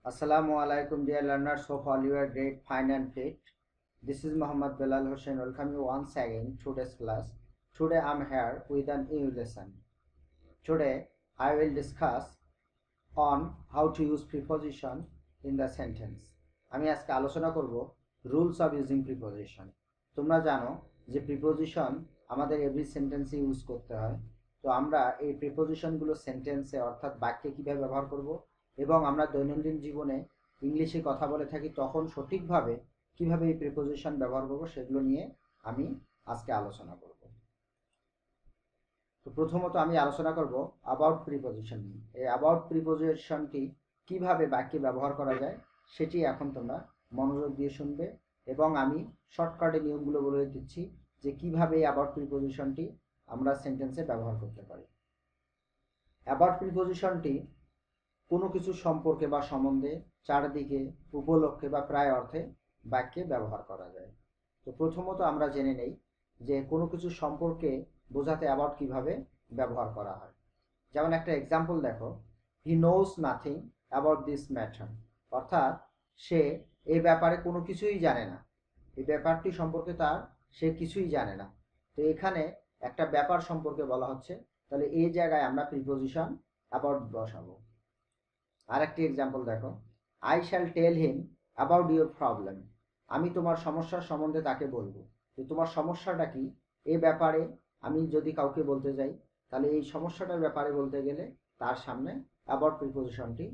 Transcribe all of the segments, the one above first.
Assalamu alaikum dear learners, hope all you are great, fine and fit. This is Muhammad Bilal Hussain. Welcome you once again to today's class. Today I am here with an new lesson. Today I will discuss on how to use preposition in the sentence. আমি আজকে আলোচনা করব rules of using preposition. তোমরা জানো যে preposition আমাদের every সেন্টেন্সে use করতে হয়। তো আমরা এই প্রিপোজিশনগুলো সেন্টেন্সে অর্থাৎ বাক্যে কিভাবে ব্যবহার করব এবং আমরা দৈনন্দিন জীবনে ইংলিশে কথা বলে থাকি তখন সঠিকভাবে কিভাবে এই প্রিপোজিশন ব্যবহার করব সেগুলো নিয়ে আমি আজকে আলোচনা করব। তো প্রথমত আমি আলোচনা করব অ্যাবাউট প্রিপোজিশন নিয়ে। এই অ্যাবাউট প্রিপোজিশনটি কিভাবে বাক্যে ব্যবহার করা যায় সেটি এখন তোমরা মনোযোগ দিয়ে শুনবে এবং আমি শর্টকাটে নিয়মগুলো বলে দিচ্ছি যে কিভাবে এই অ্যাবাউট প্রিপোজিশনটি আমরা সেন্টেন্সে ব্যবহার করতে পারি। অ্যাবাউট প্রিপোজিশনটি কোনো কিছু সম্পর্কে বা সম্বন্ধে, চারদিকে, উপলক্ষে বা প্রায় অর্থে বাক্যে ব্যবহার করা যায়। তো প্রথমত আমরা জেনে নেই যে কোনো কিছু সম্পর্কে বোঝাতে অ্যাবাউট কিভাবে ব্যবহার করা হয়। যেমন একটা এক্সাম্পল দেখো, he knows nothing about this matter, অর্থাৎ সে এই ব্যাপারে কোনো কিছুই জানে না, এই ব্যাপারটি সম্পর্কে সে কিছুই জানে না। তো এখানে একটা ব্যাপার সম্পর্কে বলা হচ্ছে, তাহলে এই জায়গায় আমরা প্রিপোজিশন অ্যাবাউট বসাবো। আরেকটি এক্সাম্পল দেখো, I shall tell him about your problem, আমি তোমার সমস্যার সম্বন্ধে তাকে বলবো। যে তোমার সমস্যাটা কি এ ব্যাপারে আমি যদি কাউকে বলতে যাই, তাহলে এই সমস্যাটার ব্যাপারে বলতে গেলে তার সামনে অ্যাবাউট প্রিপোজিশনটি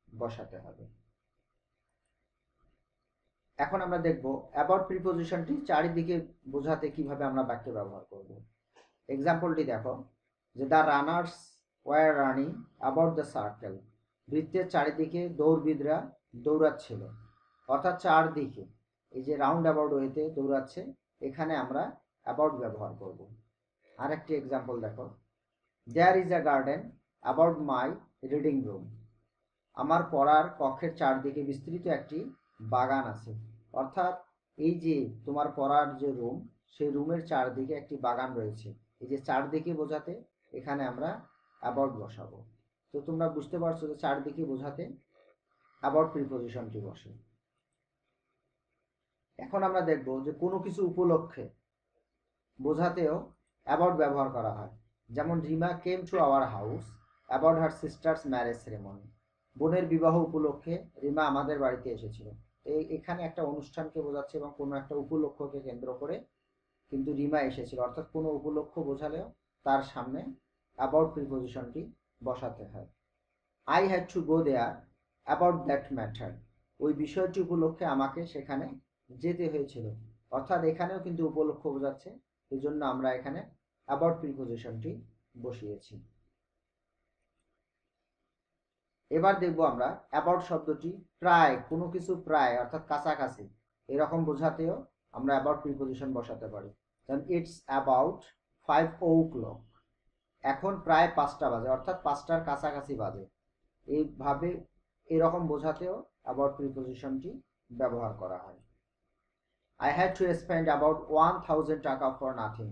বসাতে হবে। এখন আমরা দেখব অ্যাবাউট প্রিপোজিশনটি চারিদিকে বোঝাতে কিভাবে আমরা বাক্যে ব্যবহার করব। এক্সাম্পলটি দেখো, যে the runners war running about the circle, বৃত্তের চারিদিকে দৌড়বিদরা দৌড়াচ্ছিল, অর্থাৎ চারদিকে এই যে রাউন্ড অ্যাবাউট ওয়েতে দৌড়াচ্ছে, এখানে আমরা অ্যাবাউট ব্যবহার করব। আরেকটি এক্সাম্পল দেখো, there is a garden about my reading room, আমার পড়ার কক্ষের চারদিকে বিস্তৃত একটি বাগান আছে, অর্থাৎ এই যে তোমার পড়ার যে রুম, সেই রুমের চারদিকে একটি বাগান রয়েছে, এই যে চারদিকে বোঝাতে এখানে আমরা অ্যাবাউট বসাবো। তো তোমরা বুঝতে পারছো যে চারদিকে বোঝাতে অ্যাবাউট প্রিপোজিশনটি বসে। এখন আমরা দেখব যে কোনো কিছু উপলক্ষে বোঝাতেও অ্যাবাউট ব্যবহার করা হয়। যেমন Rima came to our house about her sister's marriage ceremony, বোনের বিবাহ উপলক্ষে রিমা আমাদের বাড়িতে এসেছিল। এখানে একটা অনুষ্ঠানকে বোঝাচ্ছে এবং কোনো একটা উপলক্ষকে কেন্দ্র করে কিন্তু রিমা এসেছিল, অর্থাৎ কোনো উপলক্ষ বোঝালেও তার সামনে অ্যাবাউট প্রিপোজিশনটি বসাতে হয়। I had to go there about that matter, ওই বিষয়টি উপলক্ষে আমাকে সেখানে যেতে হয়েছিল, অর্থাৎ এখানেও কিন্তু উপলক্ষ বোঝাচ্ছে, এই জন্য আমরা এখানে অ্যাবাউট প্রিপোজিশনটি বসিয়েছি। এবার দেখব আমরা অ্যাবাউট শব্দটি প্রায়, কোনো কিছু প্রায় অর্থাৎ কাছাকাছি এরকম বোঝাতেও আমরা অ্যাবাউট প্রিপোজিশন বসাতে পারি। যেমন ইটস অ্যাবাউট 5 o'clock, এখন প্রায় 5টা বাজে, অর্থাৎ 5টার কাছাকাছি বাজে, এইভাবে এরকম বোঝাতেও অ্যাবাউট প্রিপোজিশনটি ব্যবহার করা হয়। I had to spend about 1000 টাকা ফর নাথিং,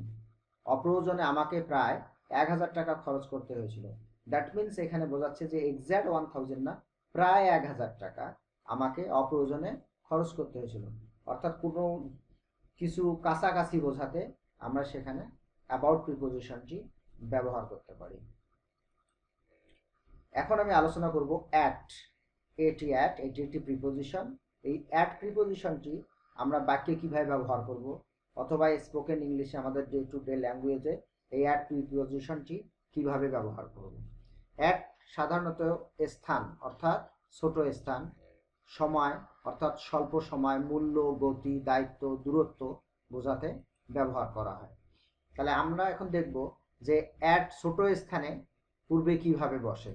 অপ্রয়োজনে আমাকে প্রায় 1000 টাকা খরচ করতে হয়েছিল। দ্যাট মিনস এখানে বোঝাচ্ছে যে এক্স্যাক্ট 1000 না, প্রায় 1000 টাকা আমাকে অপ্রয়োজনে খরচ করতে হয়েছিল, অর্থাৎ কোনো কিছু কাছাকাছি বোঝাতে আমরা সেখানে অ্যাবাউট প্রিপোজিশনটি ব্যবহার করতে পারি। এখন আমি আলোচনা করব অ্যাট। এটি একটি প্রিপোজিশন। এই অ্যাট প্রিপোজিশনটি আমরা বাক্যে কিভাবে ব্যবহার করব, অথবা স্পোকেন ইংলিশে আমাদের ডে টু ডে ল্যাঙ্গুয়েজে এই অ্যাট প্রিপোজিশনটি কিভাবে ব্যবহার করব। অ্যাট সাধারণত স্থান অর্থাৎ ছোট স্থান, সময় অর্থাৎ স্বল্প সময়, মূল্য, গতি, দায়িত্ব, দূরত্ব বোঝাতে ব্যবহার করা হয়। তাহলে আমরা এখন দেখব যে অ্যাট ছোট স্থানে পূর্বে কিভাবে বসে।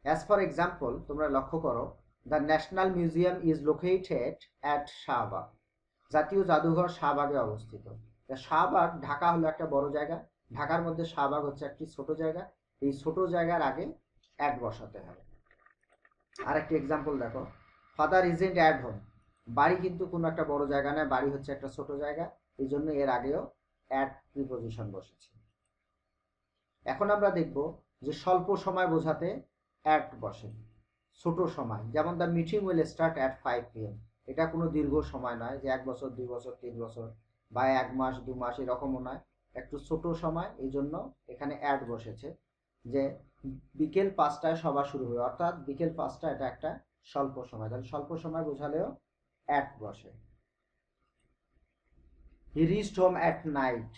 অ্যাজ ফর এক্সাম্পল, তোমরা লক্ষ্য করো, the national museum is located at Shahbag, জাতীয় জাদুঘর শাহবাগে অবস্থিত। শাহবাগ, ঢাকা হলো একটা বড় জায়গা, ঢাকার মধ্যে শাহবাগ হচ্ছে একটি ছোট জায়গা, এই ছোট জায়গার আগে অ্যাট বসাতে হবে। আরেকটি এক্সাম্পল দেখো, ফাদার ইজেন্ট অ্যাট হোম, বাড়ি কিন্তু কোনো একটা বড় জায়গা নয়, বাড়ি হচ্ছে একটা ছোট জায়গা, এই জন্য এর আগেও অ্যাট প্রিপোজিশন বসেছে। এখন আমরা দেখব যে স্বল্প সময় বোঝাতে অ্যাট বসে। ছোট সময়, যেমন the meeting will start at 5 PM, এটা কোনো দীর্ঘ সময় নয় যে 1 বছর 2 বছর 3 বছর বা 1 মাস 2 মাস এরকমও নয়, একটু ছোট সময়। এই জন্য এখানে অ্যাট বসেছে যে বিকেল 5টায় সভা শুরু হবে, অর্থাৎ বিকেল 5টা এটা একটা স্বল্প সময়, তাহলে স্বল্প সময় বোঝালেও অ্যাট বসে। হি রিচড হোম অ্যাট নাইট,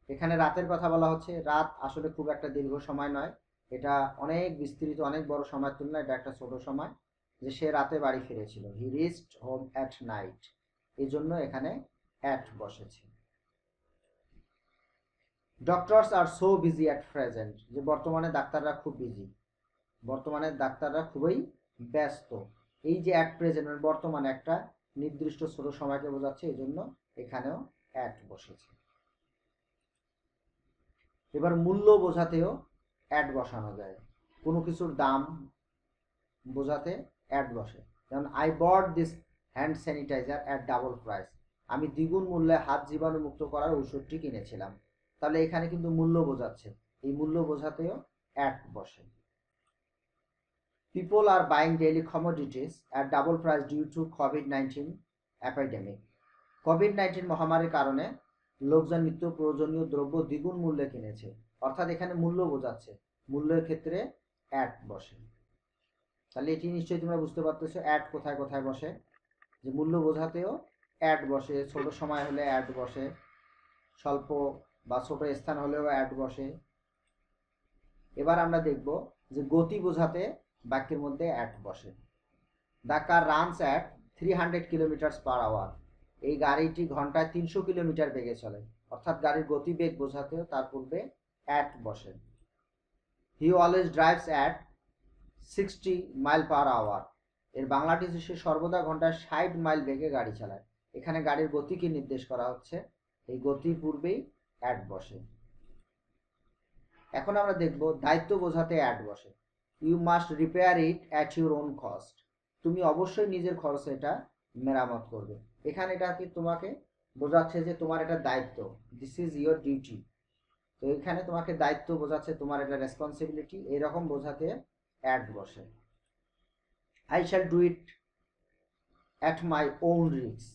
এখানে রাতের কথা বলা হচ্ছে। রাত আসলে খুব একটা দীর্ঘ সময় নয়, এটা অনেক বিস্তৃত, অনেক বড় সময়ের তুলনায় এটা একটা ছোট সময়, যে সে রাতে বাড়ি ফিরেছিল। He reached home at night, এই জন্য এখানে অ্যাট বসেছে। Doctors are so busy at present, যে বর্তমানে ডাক্তাররা খুব বিজি, বর্তমানে ডাক্তাররা খুবই ব্যস্ত। এই যে অ্যাট প্রেজেন্ট বর্তমানে একটা নির্দিষ্ট ছোট সময়কে বোঝাচ্ছে, এই জন্য এখানেও অ্যাট বসেছে। এবার মূল্য বোঝাতেও অ্যাড বসানো যায়, কোনো কিছুর দাম বোঝাতে অ্যাড বসে। যেমন I bought this hand sanitizer at double price, আমি দ্বিগুণ মূল্যে হাত জীবাণু মুক্ত করার ঔষধটি কিনেছিলাম। তাহলে এখানে কিন্তু মূল্য বোঝাচ্ছে, এই মূল্য বোঝাতেও অ্যাড বসে। People are buying daily commodities at double price due to COVID nineteen, COVID মহামারীর কারণে লোকজন নিত্য প্রয়োজনীয় দ্রব্য দ্বিগুণ মূল্যে কিনেছে, অর্থাৎ এখানে মূল্য বোঝাচ্ছে, মূল্যের ক্ষেত্রে অ্যাট বসে। তাহলে এটি নিশ্চয়ই তোমরা বুঝতে পারতেছো অ্যাট কোথায় কোথায় বসে, যে মূল্য বোঝাতেও অ্যাট বসে, ছোট সময় হলে অ্যাট বসে, স্বল্প বা ছোট স্থান হলেও অ্যাট বসে। এবার আমরা দেখব যে গতি বোঝাতে বাক্যের মধ্যে অ্যাট বসে। The car runs at 300 km/h, এই গাড়িটি ঘন্টায় 300 কিলোমিটার বেগে চলে, অর্থাৎ গাড়ির গতিবেগ বোঝাতেও তার পূর্বে অ্যাট বসে। হি অলওয়েজ ড্রাইভস অ্যাট 60 মাইল/আওয়ার, এর বাংলাটি সে সর্বদা ঘন্টায় 60 মাইল বেগে গাড়ি চালায়, এখানে গাড়ির গতিকে নির্দেশ করা হচ্ছে, এই গতির পূর্বেই অ্যাট বসে। এখন আমরা দেখব দায়িত্ব বোঝাতে অ্যাট বসে। You must repair it at your own cost, তুমি অবশ্যই নিজের খরচে এটা মেরামত করবে। এখানে এটা কি তোমাকে বোঝাচ্ছে যে তোমার এটা দায়িত্ব, দিস ইজ ইয়োর ডিউটি, তো এখানে তোমাকে দায়িত্ব বোঝাচ্ছে, তোমার এটা রেসপন্সিবিলিটি, এরকম বোঝাতে অ্যাট বসে। I shall do it at my own risk,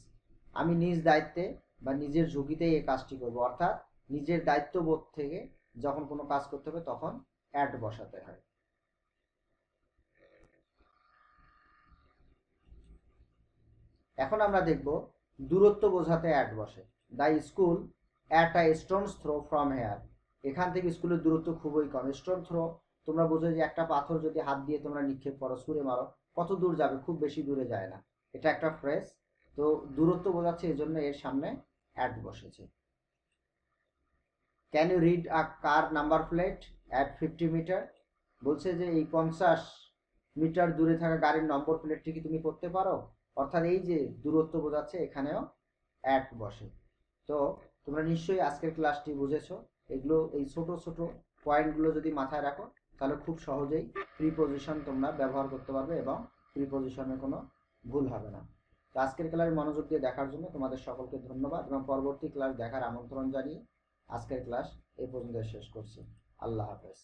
আমি নিজ দায়িত্বে বা নিজের ঝুঁকিতেই এই কাজটি করবো, অর্থাৎ নিজের দায়িত্ববোধ থেকে যখন কোনো কাজ করতে হবে তখন অ্যাট বসাতে হয়। এখন আমরা দেখব দূরত্ব বোঝাতে অ্যাট বসে। The school at a stone's throw from here, এখান থেকে স্কুলের দূরত্ব খুবই কম। স্টোন থ্রো তোমরা বোঝো যে একটা পাথর যদি হাত দিয়ে তোমরা নিক্ষেপ করো, ছুঁড়ে মারো, কত দূর যাবে, খুব বেশি দূরে যায় না, এটা একটা ফ্রেজ, তো দূরত্ব বোঝাচ্ছে, এই জন্য এর সামনে অ্যাট বসেছে। Can you read a car number plate at 50 metres, বলছে যে এই 50 মিটার দূরে থাকা গাড়ির নম্বর প্লেটটি কি তুমি পড়তে পারো, অর্থাৎ এই যে দূরত্ব বোঝাচ্ছে, এখানেও অ্যাট বসে। তো তোমরা নিশ্চয়ই আজকের ক্লাসটি বুঝেছো, এগুলো এই ছোট ছোট পয়েন্টগুলো যদি মাথায় রাখো তাহলে খুব সহজেই প্রিপোজিশন তোমরা ব্যবহার করতে পারবে এবং প্রিপোজিশনে কোনো ভুল হবে না। তো আজকের ক্লাস মনোযোগ দিয়ে দেখার জন্য তোমাদের সকলকে ধন্যবাদ এবং পরবর্তী ক্লাস দেখার আমন্ত্রণ জানিয়ে আজকের ক্লাস এই পর্যন্ত শেষ করছি। আল্লাহ হাফেজ।